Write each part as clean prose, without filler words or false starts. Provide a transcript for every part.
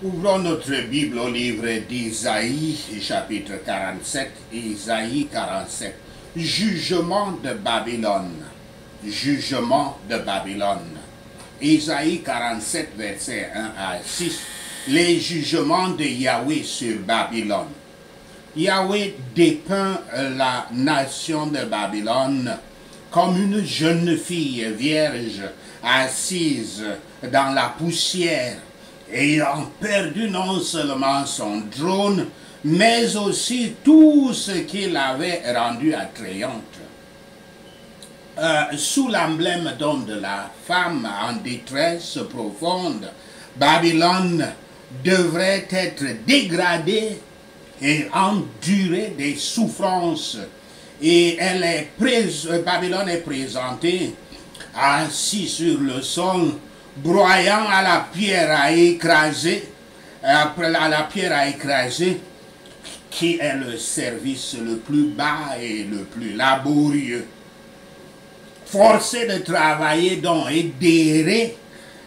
Ouvrons notre Bible au livre d'Isaïe, chapitre 47, Isaïe 47. Jugement de Babylone. Jugement de Babylone. Isaïe 47, versets 1 à 6. Les jugements de Yahweh sur Babylone. Yahweh dépeint la nation de Babylone comme une jeune fille vierge assise dans la poussière, ayant perdu non seulement son trône, mais aussi tout ce qui l'avait rendue attrayante. Sous l'emblème donc de la femme en détresse profonde, Babylone devrait être dégradée et endurer des souffrances. Et Babylone est présentée assis sur le sol, broyant à la pierre à écraser, qui est le service le plus bas et le plus laborieux. Forcée de travailler donc et d'errer,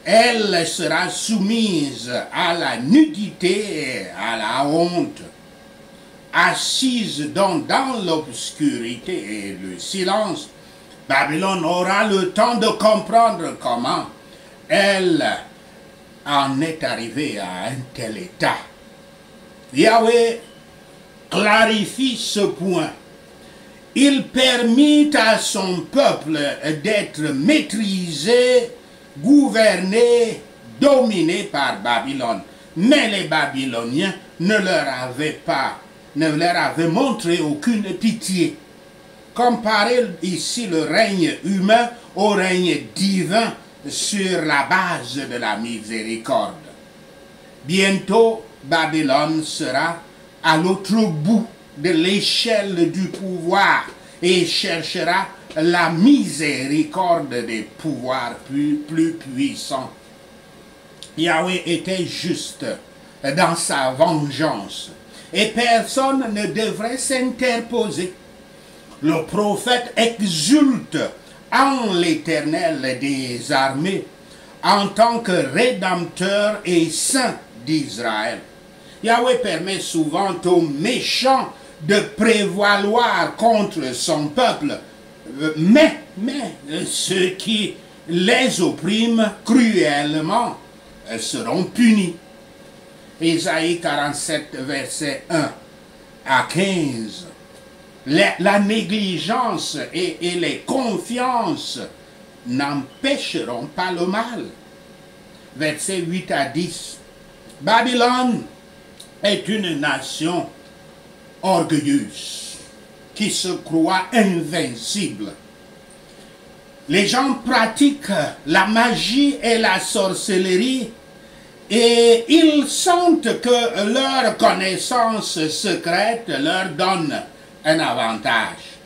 elle sera soumise à la nudité et à la honte. Assise donc dans l'obscurité et le silence, Babylone aura le temps de comprendre comment elle en est arrivée à un tel état. Yahweh clarifie ce point. Il permit à son peuple d'être maîtrisé, gouverné, dominé par Babylone. Mais les Babyloniens ne leur avaient montré aucune pitié. Comparez ici le règne humain au règne divin sur la base de la miséricorde. Bientôt, Babylone sera à l'autre bout de l'échelle du pouvoir et cherchera la miséricorde des pouvoirs plus puissants. Yahweh était juste dans sa vengeance et personne ne devrait s'interposer. Le prophète exulte en l'Éternel des armées en tant que rédempteur et saint d'Israël. Yahweh permet souvent aux méchants de prévaloir contre son peuple, mais ceux qui les oppriment cruellement seront punis. Isaïe 47, verset 1 à 15. La négligence et les confiances n'empêcheront pas le mal. Versets 8 à 10. Babylone est une nation orgueilleuse qui se croit invincible. Les gens pratiquent la magie et la sorcellerie et ils sentent que leur connaissance secrète leur donne un avantage.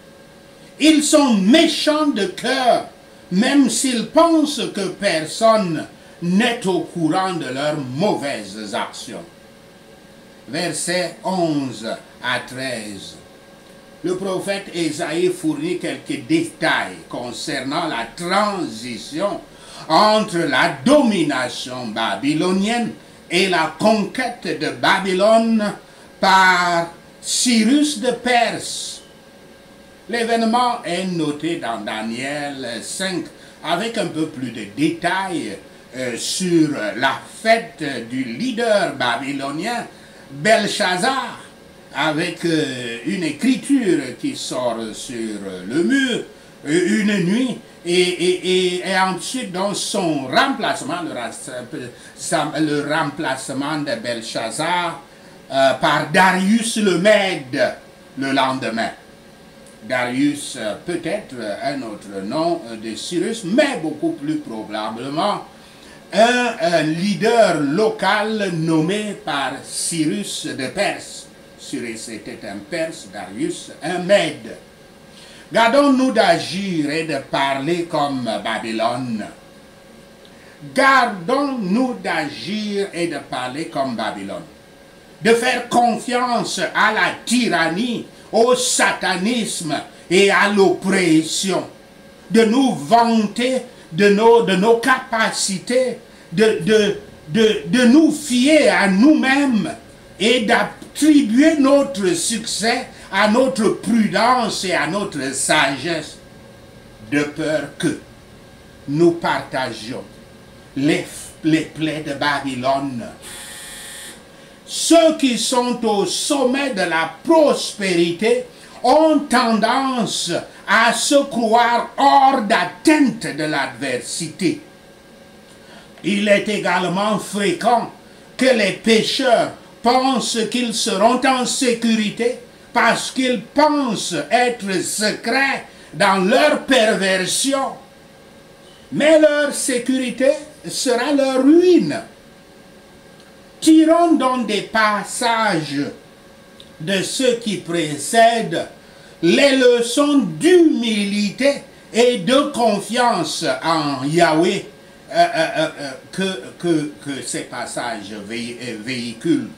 Ils sont méchants de cœur, même s'ils pensent que personne n'est au courant de leurs mauvaises actions. Versets 11 à 13. Le prophète Isaïe fournit quelques détails concernant la transition entre la domination babylonienne et la conquête de Babylone par Cyrus de Perse. L'événement est noté dans Daniel 5 avec un peu plus de détails sur la fête du leader babylonien Belchazzar, avec une écriture qui sort sur le mur une nuit et ensuite dans son remplacement, le remplacement de Belchazzar par Darius le Mède le lendemain. Darius peut-être un autre nom de Cyrus, mais beaucoup plus probablement un leader local nommé par Cyrus de Perse. Cyrus était un Perse, Darius un Mède. Gardons-nous d'agir et de parler comme Babylone. Gardons-nous d'agir et de parler comme Babylone. De faire confiance à la tyrannie, au satanisme et à l'oppression. De nous vanter de nos capacités, de de nous fier à nous-mêmes et d'attribuer notre succès à notre prudence et à notre sagesse, de peur que nous partagions les plaies de Babylone. Ceux qui sont au sommet de la prospérité ont tendance à se croire hors d'atteinte de l'adversité. Il est également fréquent que les pécheurs pensent qu'ils seront en sécurité parce qu'ils pensent être secrets dans leur perversion. Mais leur sécurité sera leur ruine. Tirons donc des passages de ceux qui précèdent les leçons d'humilité et de confiance en Yahweh que ces passages véhiculent.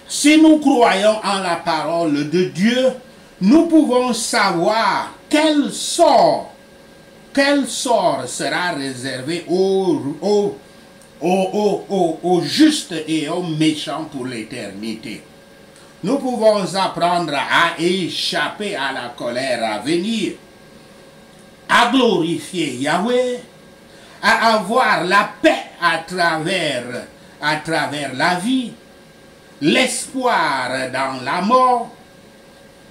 Si nous croyons en la parole de Dieu, nous pouvons savoir quel sort sera réservé aux justes et aux méchants pour l'éternité. Nous pouvons apprendre à échapper à la colère à venir, à glorifier Yahweh, à avoir la paix à travers la vie, l'espoir dans la mort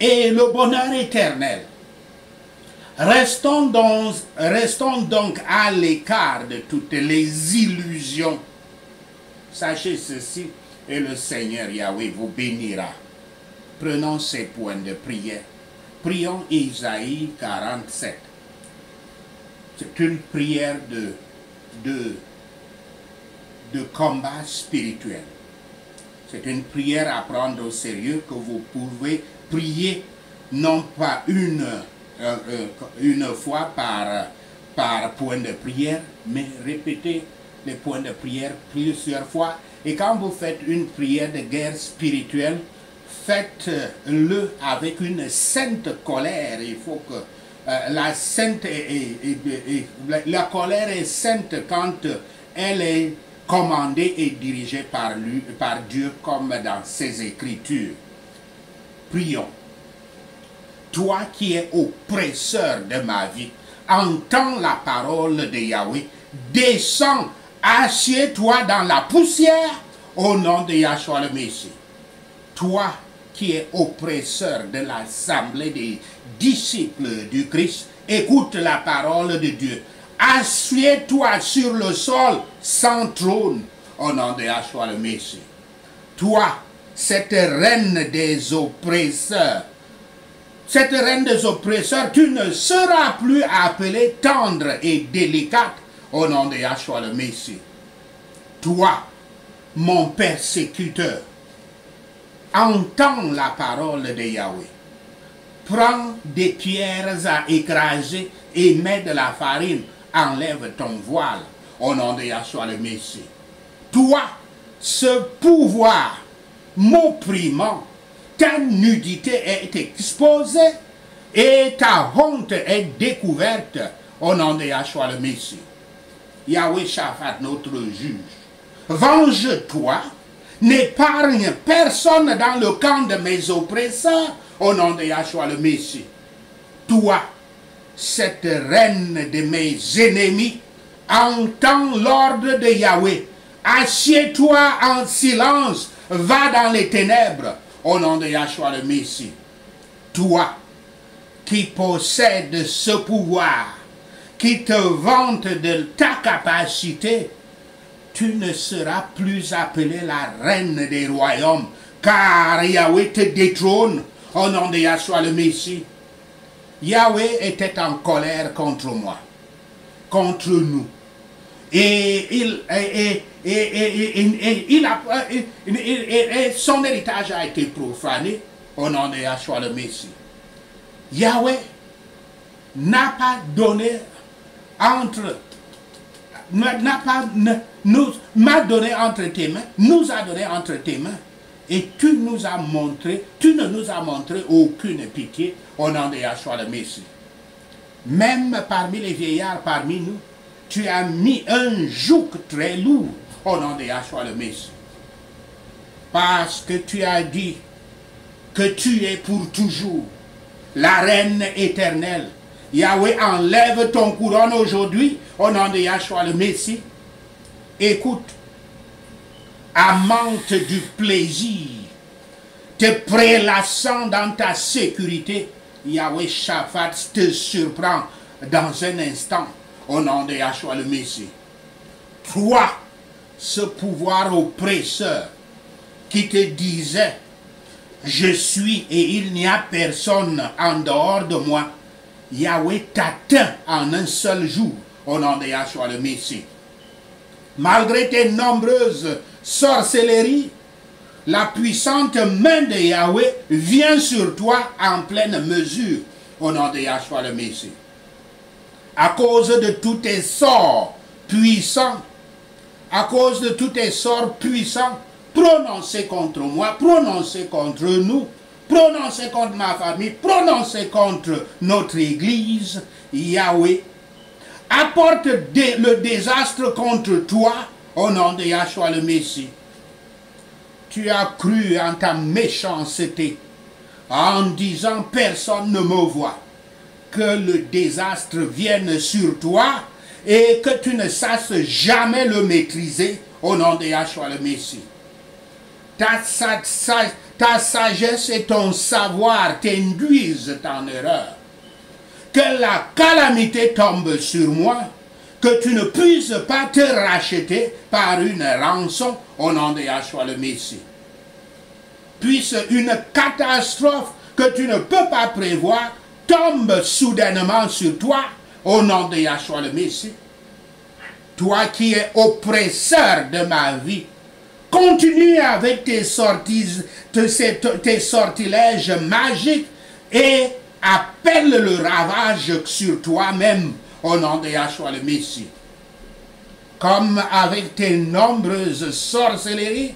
et le bonheur éternel. Restons donc à l'écart de toutes les illusions. Sachez ceci, et le Seigneur Yahweh vous bénira. Prenons ces points de prière. Prions Isaïe 47. C'est une prière de combat spirituel. C'est une prière à prendre au sérieux que vous pouvez prier non pas une fois par point de prière, mais répétez les points de prière plusieurs fois. Et quand vous faites une prière de guerre spirituelle, faites-le avec une sainte colère. Il faut que la colère est sainte quand elle est commandée et dirigée par Dieu comme dans ses Écritures. Prions. Toi qui es oppresseur de ma vie, entends la parole de Yahweh, descends, assieds-toi dans la poussière au nom de Yahshua le Messie. Toi qui es oppresseur de l'assemblée des disciples du Christ, écoute la parole de Dieu. Assieds-toi sur le sol sans trône au nom de Yahshua le Messie. Toi, cette reine des oppresseurs, tu ne seras plus appelée tendre et délicate au nom de Yahshua le Messie. Toi, mon persécuteur, entends la parole de Yahweh. Prends des pierres à écraser et mets de la farine. Enlève ton voile au nom de Yahshua le Messie. Toi, ce pouvoir m'opprimant, ta nudité est exposée et ta honte est découverte au nom de Yahshua le Messie. Yahweh Shaphat, notre juge, venge-toi, n'épargne personne dans le camp de mes oppresseurs au nom de Yahshua le Messie. Toi, cette reine de mes ennemis, entends l'ordre de Yahweh. Assieds-toi en silence, va dans les ténèbres au nom de Yahshua le Messie. Toi qui possèdes ce pouvoir, qui te vante de ta capacité, tu ne seras plus appelée la reine des royaumes, car Yahweh te détrône au nom de Yahshua le Messie. Yahweh était en colère contre moi, contre nous. Et son héritage a été profané au nom de Yahshua le Messie. Yahweh n'a pas donné m'a donné entre tes mains, nous a donné entre tes mains, et tu ne nous as montré aucune pitié au nom de Yahshua le Messie. Même parmi les vieillards parmi nous, tu as mis un joug très lourd au nom de Yahshua le Messie. Parce que tu as dit que tu es pour toujours la reine éternelle. Yahweh, enlève ton couronne aujourd'hui au nom de Yahshua le Messie. Écoute, amante du plaisir, te prélassant dans ta sécurité, Yahweh Shaphat te surprend dans un instant au nom de Yahshua le Messie. Toi, ce pouvoir oppresseur qui te disait je suis et il n'y a personne en dehors de moi, Yahweh t'atteint en un seul jour au nom de Yahshua le Messie. Malgré tes nombreuses sorcelleries, la puissante main de Yahweh vient sur toi en pleine mesure au nom de Yahshua le Messie. À cause de tous tes sorts puissants, à cause de tous tes sorts puissants, prononcés contre moi, prononcés contre nous, prononcés contre ma famille, prononcés contre notre église, Yahweh apporte le désastre contre toi au nom de Yahshua le Messie. Tu as cru en ta méchanceté en disant personne ne me voit, que le désastre vienne sur toi et que tu ne saches jamais le maîtriser au nom de Yahshua le Messie. Ta sagesse et ton savoir t'induisent en erreur. Que la calamité tombe sur moi, que tu ne puisses pas te racheter par une rançon au nom de Yahshua le Messie. Puisse une catastrophe que tu ne peux pas prévoir tombe soudainement sur toi au nom de Yahshua le Messie. Toi qui es oppresseur de ma vie, continue avec tes sortilèges magiques et appelle le ravage sur toi-même au nom de Yahshua le Messie. Comme avec tes nombreuses sorcelleries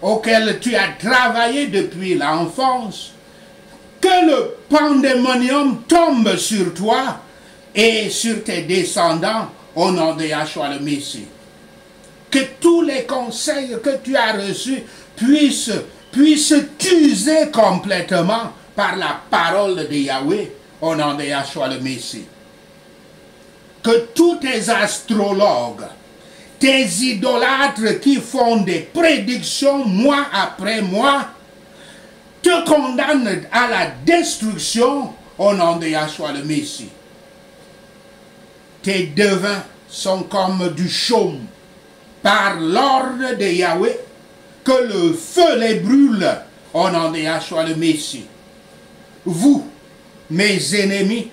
auxquelles tu as travaillé depuis l'enfance, que le pandémonium tombe sur toi et sur tes descendants au nom de Yahshua le Messie. Que tous les conseils que tu as reçus puissent t'user complètement par la parole de Yahweh au nom de Yahshua le Messie. Que tous tes astrologues, tes idolâtres qui font des prédictions mois après mois, te condamnent à la destruction au nom de Yahshua le Messie. Tes devins sont comme du chaume par l'ordre de Yahweh, que le feu les brûle au nom de Yahshua le Messie. Vous, mes ennemis,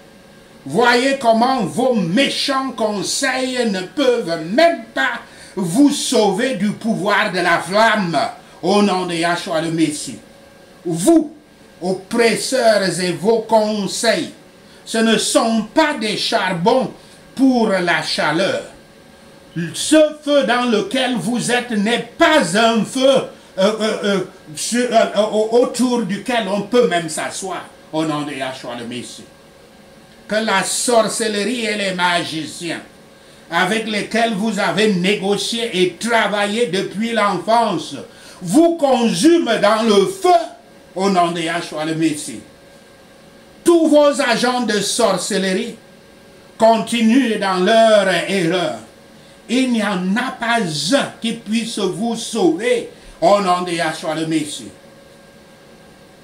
voyez comment vos méchants conseils ne peuvent même pas vous sauver du pouvoir de la flamme au nom de Yahshua le Messie. Vous, oppresseurs, et vos conseils, ce ne sont pas des charbons pour la chaleur. Ce feu dans lequel vous êtes n'est pas un feu autour duquel on peut même s'asseoir au nom de Yahshua le Messie. Que la sorcellerie et les magiciens avec lesquels vous avez négocié et travaillé depuis l'enfance vous consument dans le feu au nom de Yahshua le Messie. Tous vos agents de sorcellerie continuent dans leur erreur. Il n'y en a pas un qui puisse vous sauver au nom de Yahshua le Messie.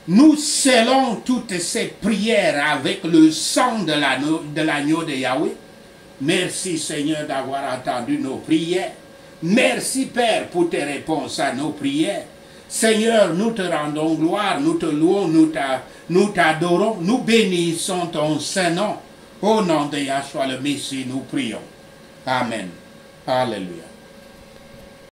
Nous scellons toutes ces prières avec le sang de l'agneau de Yahweh. Merci Seigneur d'avoir entendu nos prières. Merci Père pour tes réponses à nos prières. Seigneur, nous te rendons gloire, nous te louons, nous t'adorons, nous bénissons ton Saint-Nom. Au nom de Yahshua le Messie, nous prions. Amen. Alléluia.